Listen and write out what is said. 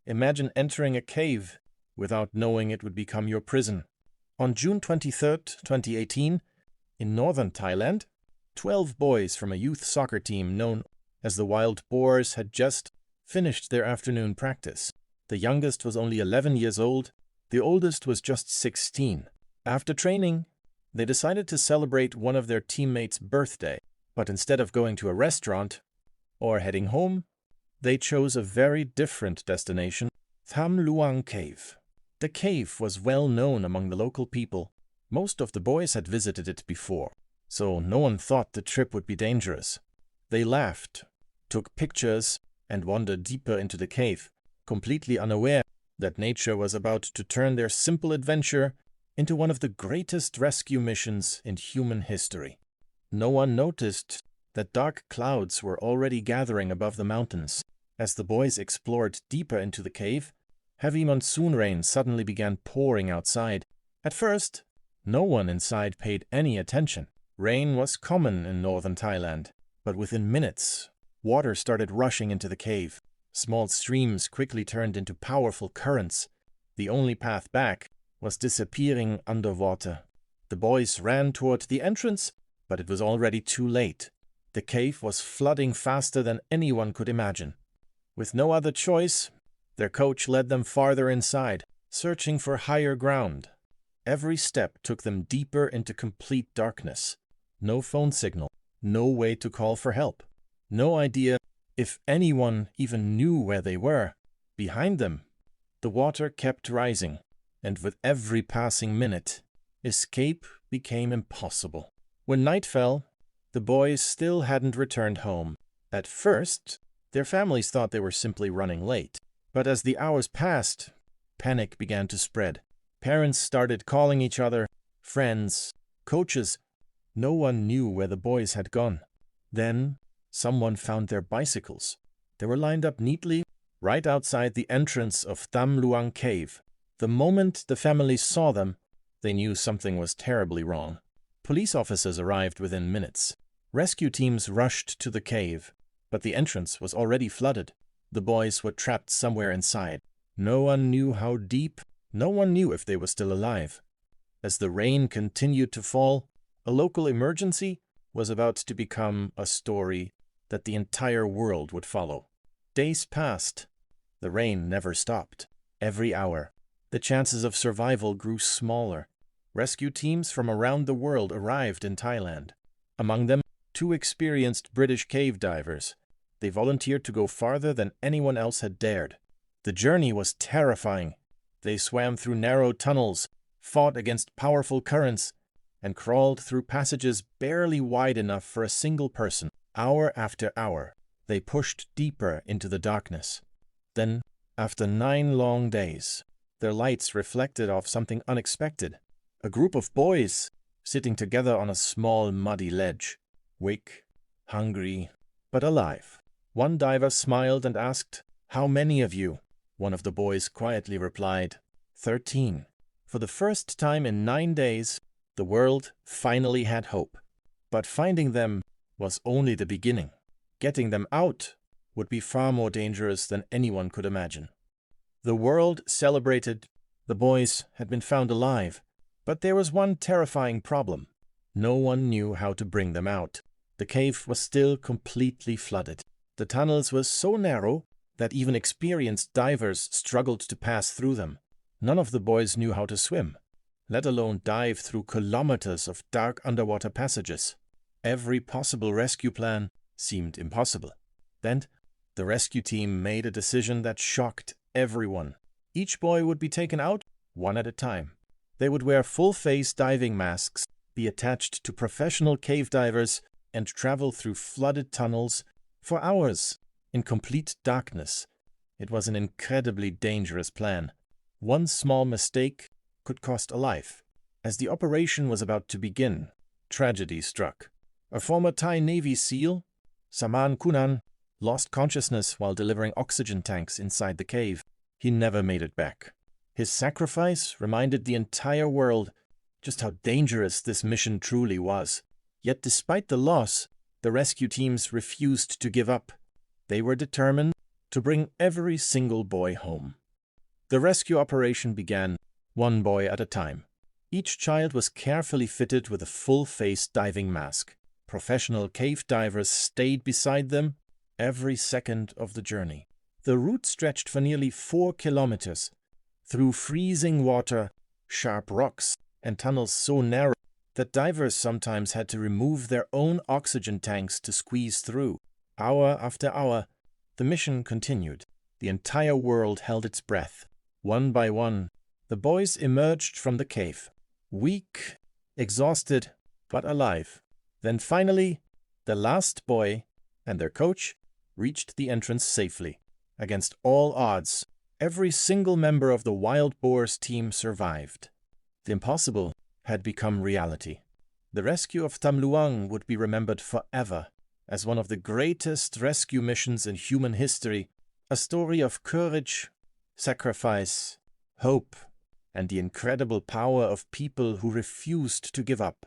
Imagine entering a cave without knowing it would become your prison. On June 23, 2018, in northern Thailand, 12 boys from a youth soccer team known as the Wild Boars had just finished their afternoon practice. The youngest was only 11 years old, the oldest was just 16. After training, they decided to celebrate one of their teammates' birthday, but instead of going to a restaurant or heading home, they chose a very different destination, Tham Luang Cave. The cave was well known among the local people. Most of the boys had visited it before, so no one thought the trip would be dangerous. They laughed, took pictures, and wandered deeper into the cave, completely unaware that nature was about to turn their simple adventure into one of the greatest rescue missions in human history. No one noticed that dark clouds were already gathering above the mountains. As the boys explored deeper into the cave, heavy monsoon rain suddenly began pouring outside. At first, no one inside paid any attention. Rain was common in northern Thailand, but within minutes, water started rushing into the cave. Small streams quickly turned into powerful currents. The only path back was disappearing underwater. The boys ran toward the entrance, but it was already too late. The cave was flooding faster than anyone could imagine. With no other choice, their coach led them farther inside, searching for higher ground. Every step took them deeper into complete darkness. No phone signal, no way to call for help. No idea if anyone even knew where they were. Behind them, the water kept rising, and with every passing minute, escape became impossible. When night fell, the boys still hadn't returned home. At first, their families thought they were simply running late. But as the hours passed, panic began to spread. Parents started calling each other, friends, coaches. No one knew where the boys had gone. Then, someone found their bicycles. They were lined up neatly right outside the entrance of Tham Luang Cave. The moment the families saw them, they knew something was terribly wrong. Police officers arrived within minutes. Rescue teams rushed to the cave, but the entrance was already flooded. The boys were trapped somewhere inside. No one knew how deep, no one knew if they were still alive. As the rain continued to fall, a local emergency was about to become a story that the entire world would follow. Days passed. The rain never stopped. Every hour, the chances of survival grew smaller. Rescue teams from around the world arrived in Thailand. Among them, 2 experienced British cave divers. They volunteered to go farther than anyone else had dared. The journey was terrifying. They swam through narrow tunnels, fought against powerful currents, and crawled through passages barely wide enough for a single person. Hour after hour, they pushed deeper into the darkness. Then, after 9 long days, their lights reflected off something unexpected. A group of boys sitting together on a small muddy ledge. Weak, hungry, but alive. One diver smiled and asked, "How many of you?" One of the boys quietly replied, 13. For the first time in 9 days, the world finally had hope. But finding them was only the beginning. Getting them out would be far more dangerous than anyone could imagine. The world celebrated. The boys had been found alive. But there was one terrifying problem. No one knew how to bring them out. The cave was still completely flooded. The tunnels were so narrow that even experienced divers struggled to pass through them. None of the boys knew how to swim, let alone dive through kilometers of dark underwater passages. Every possible rescue plan seemed impossible. Then, the rescue team made a decision that shocked everyone. Each boy would be taken out one at a time. They would wear full-face diving masks, be attached to professional cave divers, and travel through flooded tunnels for hours in complete darkness. It was an incredibly dangerous plan. One small mistake could cost a life. As the operation was about to begin, tragedy struck. A former Thai Navy SEAL, Saman Kunan, lost consciousness while delivering oxygen tanks inside the cave. He never made it back. His sacrifice reminded the entire world just how dangerous this mission truly was. Yet despite the loss, the rescue teams refused to give up. They were determined to bring every single boy home. The rescue operation began one boy at a time. Each child was carefully fitted with a full-face diving mask. Professional cave divers stayed beside them every second of the journey. The route stretched for nearly 4 kilometers, through freezing water, sharp rocks, and tunnels so narrow that divers sometimes had to remove their own oxygen tanks to squeeze through. Hour after hour, the mission continued. The entire world held its breath. One by one, the boys emerged from the cave, weak, exhausted, but alive. Then finally, the last boy and their coach reached the entrance safely. Against all odds, every single member of the Wild Boars team survived. The impossible had become reality. The rescue of Tham Luang would be remembered forever as one of the greatest rescue missions in human history, a story of courage, sacrifice, hope, and the incredible power of people who refused to give up.